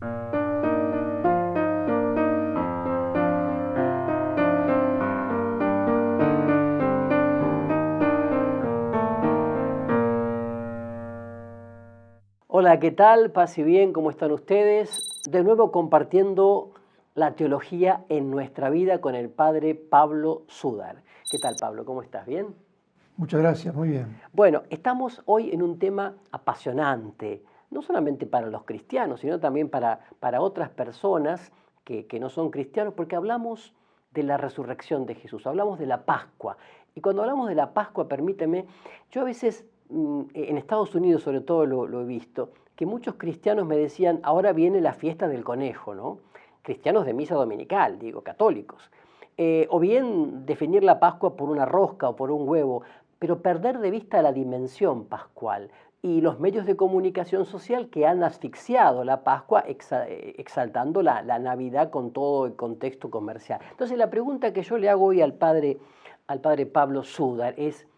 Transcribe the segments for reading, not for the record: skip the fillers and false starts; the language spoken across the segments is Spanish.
Hola, ¿qué tal? Paz y bien, ¿cómo están ustedes? De nuevo compartiendo la teología en nuestra vida con el padre Pablo Zúdar. ¿Qué tal, Pablo? ¿Cómo estás? ¿Bien? Muchas gracias, muy bien. Bueno, estamos hoy en un tema apasionante, no solamente para los cristianos, sino también para otras personas que no son cristianos, porque hablamos de la resurrección de Jesús, hablamos de la Pascua. Y cuando hablamos de la Pascua, permíteme, yo a veces en Estados Unidos sobre todo lo he visto, que muchos cristianos me decían, ahora viene la fiesta del conejo, ¿no? Cristianos de misa dominical, digo, católicos. O bien definir la Pascua por una rosca o por un huevo, pero perder de vista la dimensión pascual y los medios de comunicación social que han asfixiado la Pascua exaltando la Navidad con todo el contexto comercial. Entonces la pregunta que yo le hago hoy al padre Pablo Zúdar es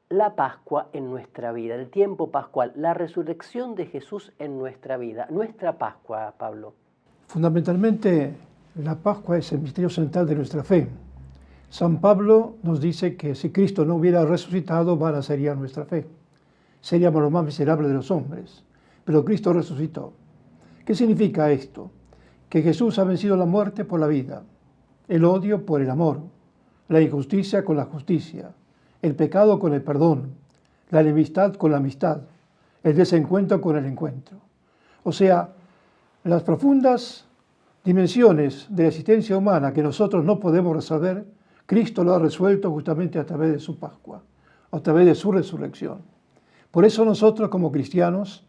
la Pascua en nuestra vida, el tiempo pascual, la resurrección de Jesús en nuestra vida, nuestra Pascua, Pablo. Fundamentalmente, la Pascua es el misterio central de nuestra fe. San Pablo nos dice que si Cristo no hubiera resucitado, vana sería nuestra fe. Seríamos los más miserables de los hombres. Pero Cristo resucitó. ¿Qué significa esto? Que Jesús ha vencido la muerte por la vida, el odio por el amor, la injusticia con la justicia, el pecado con el perdón, la enemistad con la amistad, el desencuentro con el encuentro. O sea, las profundas dimensiones de la existencia humana que nosotros no podemos resolver, Cristo lo ha resuelto justamente a través de su Pascua, a través de su resurrección. Por eso nosotros como cristianos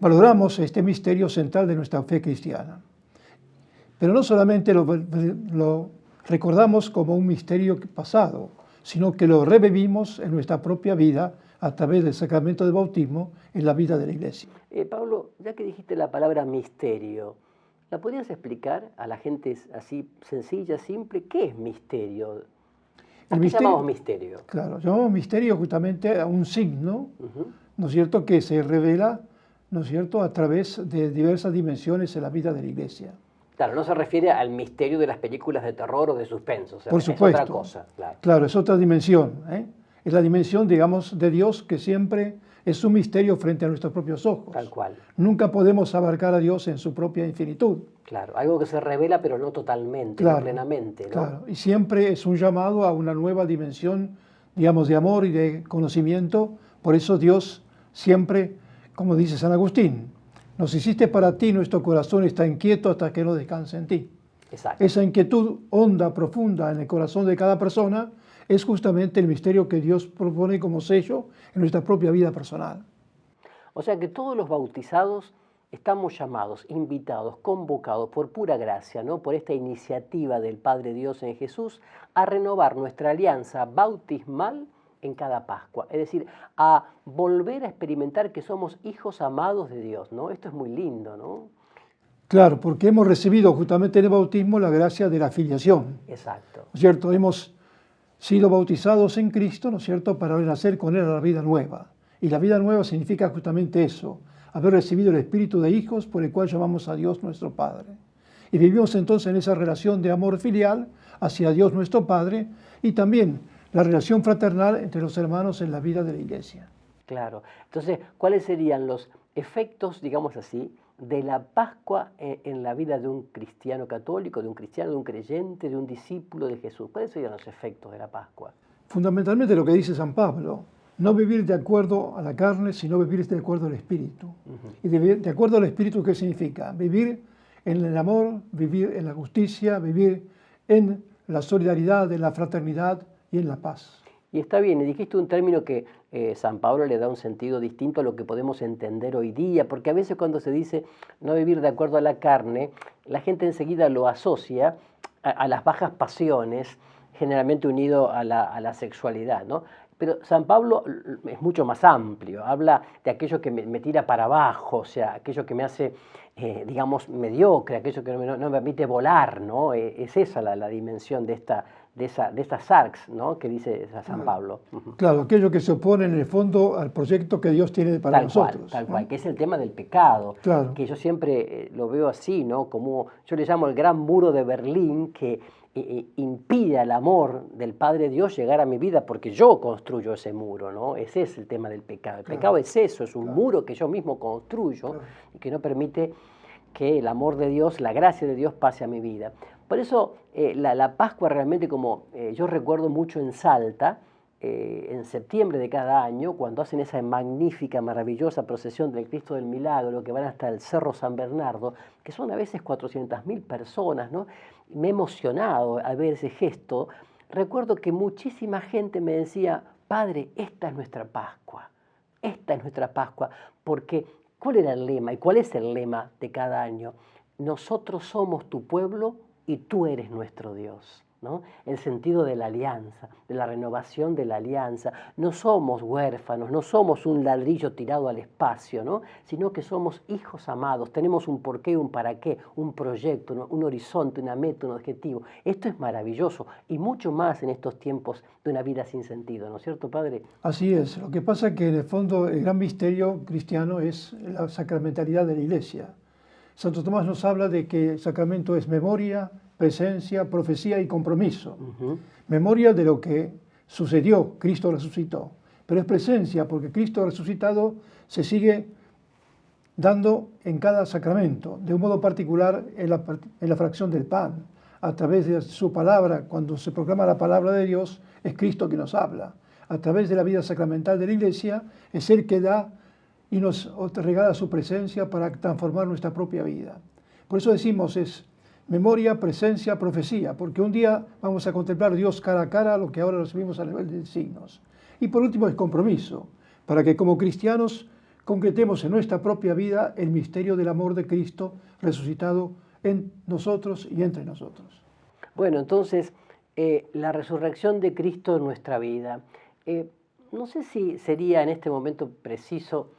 valoramos este misterio central de nuestra fe cristiana. Pero no solamente lo recordamos como un misterio pasado, sino que lo revivimos en nuestra propia vida a través del sacramento del bautismo en la vida de la Iglesia. Pablo, ya que dijiste la palabra misterio, ¿la podrías explicar a la gente así sencilla, simple? ¿Qué es misterio? ¿A qué llamamos misterio? Claro, llamamos misterio justamente a un signo, ¿no es cierto?, que se revela, ¿no es cierto?, a través de diversas dimensiones en la vida de la Iglesia. Claro, no se refiere al misterio de las películas de terror o de suspenso. Por supuesto. Es otra cosa. Claro, es otra dimensión. Es la dimensión, digamos, de Dios que siempre es un misterio frente a nuestros propios ojos. Tal cual. Nunca podemos abarcar a Dios en su propia infinitud. Claro, algo que se revela pero no totalmente, no plenamente, ¿no? Claro, y siempre es un llamado a una nueva dimensión, digamos, de amor y de conocimiento. Por eso Dios siempre, como dice San Agustín, nos hiciste para ti, nuestro corazón está inquieto hasta que no descanse en ti. Exacto. Esa inquietud honda, profunda en el corazón de cada persona es justamente el misterio que Dios propone como sello en nuestra propia vida personal. O sea que todos los bautizados estamos llamados, invitados, convocados por pura gracia, ¿no?, por esta iniciativa del Padre Dios en Jesús, a renovar nuestra alianza bautismal en cada Pascua, es decir, a volver a experimentar que somos hijos amados de Dios, ¿no? Esto es muy lindo, ¿no? Claro, porque hemos recibido justamente en el bautismo la gracia de la filiación. Exacto. ¿No es cierto? Hemos sido bautizados en Cristo, ¿no es cierto?, para renacer con Él a la vida nueva. Y la vida nueva significa justamente eso, haber recibido el espíritu de hijos por el cual llamamos a Dios nuestro Padre. Y vivimos entonces en esa relación de amor filial hacia Dios nuestro Padre y también la relación fraternal entre los hermanos en la vida de la Iglesia. Claro. Entonces, ¿cuáles serían los efectos, digamos así, de la Pascua en la vida de un cristiano católico, de un cristiano, de un creyente, de un discípulo de Jesús? ¿Cuáles serían los efectos de la Pascua? Fundamentalmente lo que dice San Pablo, no vivir de acuerdo a la carne, sino vivir de acuerdo al Espíritu. Y de acuerdo al Espíritu, ¿qué significa? Vivir en el amor, vivir en la justicia, vivir en la solidaridad, en la fraternidad y en la paz. Y está bien, y dijiste un término que San Pablo le da un sentido distinto a lo que podemos entender hoy día, porque a veces cuando se dice no vivir de acuerdo a la carne, la gente enseguida lo asocia a las bajas pasiones, generalmente unido a la sexualidad, ¿no? Pero San Pablo es mucho más amplio, habla de aquello que me tira para abajo, o sea, aquello que me hace digamos, mediocre, aquello que no me permite volar, ¿no? Es esa la dimensión de esta sarx, ¿no? Que dice San Pablo. Claro, aquello que se opone en el fondo al proyecto que Dios tiene para nosotros. Tal cual, que es el tema del pecado, claro. Que yo siempre lo veo así, ¿no? Como yo le llamo el gran muro de Berlín, que impide al amor del Padre Dios llegar a mi vida, porque yo construyo ese muro, ¿no? Ese es el tema del pecado. El pecado es eso, es un muro que yo mismo construyo y que no permite que el amor de Dios, la gracia de Dios pase a mi vida. Por eso la Pascua realmente, como yo recuerdo mucho en Salta, en septiembre de cada año, cuando hacen esa magnífica, maravillosa procesión del Cristo del Milagro, que van hasta el Cerro San Bernardo, que son a veces 400.000 personas, ¿no? Me he emocionado al ver ese gesto. Recuerdo que muchísima gente me decía, Padre, esta es nuestra Pascua, porque ¿cuál era el lema y cuál es el lema de cada año? Nosotros somos tu pueblo y tú eres nuestro Dios, ¿no? El sentido de la alianza, de la renovación de la alianza. No somos huérfanos, no somos un ladrillo tirado al espacio, ¿no? Sino que somos hijos amados, tenemos un porqué, un para qué, un proyecto, ¿no? Un horizonte, una meta, un objetivo. Esto es maravilloso y mucho más en estos tiempos de una vida sin sentido, ¿no es cierto, Padre? Así es. Lo que pasa es que en el fondo el gran misterio cristiano es la sacramentalidad de la Iglesia. Santo Tomás nos habla de que el sacramento es memoria, presencia, profecía y compromiso. Memoria de lo que sucedió, Cristo resucitó. Pero es presencia porque Cristo resucitado se sigue dando en cada sacramento, de un modo particular en la fracción del pan. A través de su palabra, cuando se proclama la palabra de Dios, es Cristo que nos habla. A través de la vida sacramental de la Iglesia, es Él que da y nos regala su presencia para transformar nuestra propia vida. Por eso decimos es memoria, presencia, profecía, porque un día vamos a contemplar a Dios cara a cara, lo que ahora recibimos a nivel de signos. Y por último es compromiso, para que como cristianos concretemos en nuestra propia vida el misterio del amor de Cristo resucitado en nosotros y entre nosotros. Bueno, entonces, la resurrección de Cristo en nuestra vida. No sé si sería en este momento preciso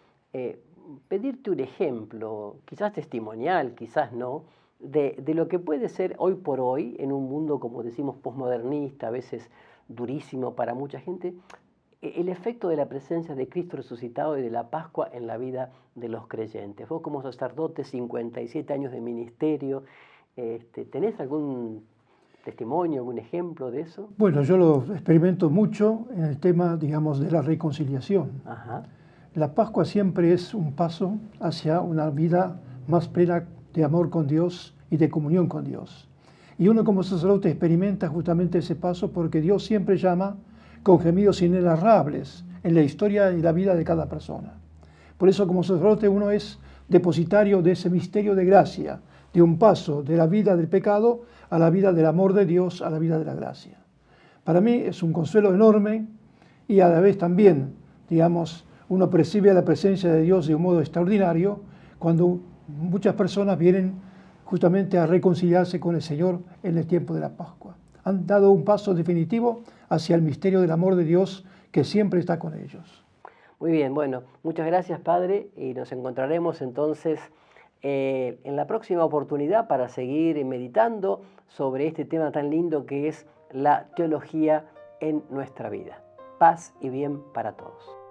pedirte un ejemplo, quizás testimonial, quizás no, de lo que puede ser hoy por hoy, en un mundo, como decimos, posmodernista, a veces durísimo para mucha gente, el efecto de la presencia de Cristo resucitado y de la Pascua en la vida de los creyentes. Vos como sacerdote, 57 años de ministerio, ¿tenés algún testimonio, algún ejemplo de eso? Bueno, yo lo experimento mucho en el tema, digamos, de la reconciliación. Ajá. La Pascua siempre es un paso hacia una vida más plena de amor con Dios y de comunión con Dios. Y uno como sacerdote experimenta justamente ese paso porque Dios siempre llama con gemidos inenarrables en la historia y la vida de cada persona. Por eso como sacerdote uno es depositario de ese misterio de gracia, de un paso de la vida del pecado a la vida del amor de Dios, a la vida de la gracia. Para mí es un consuelo enorme y a la vez también, digamos, uno percibe la presencia de Dios de un modo extraordinario cuando muchas personas vienen justamente a reconciliarse con el Señor en el tiempo de la Pascua. Han dado un paso definitivo hacia el misterio del amor de Dios que siempre está con ellos. Muy bien, bueno, muchas gracias, Padre, y nos encontraremos entonces en la próxima oportunidad para seguir meditando sobre este tema tan lindo que es la teología en nuestra vida. Paz y bien para todos.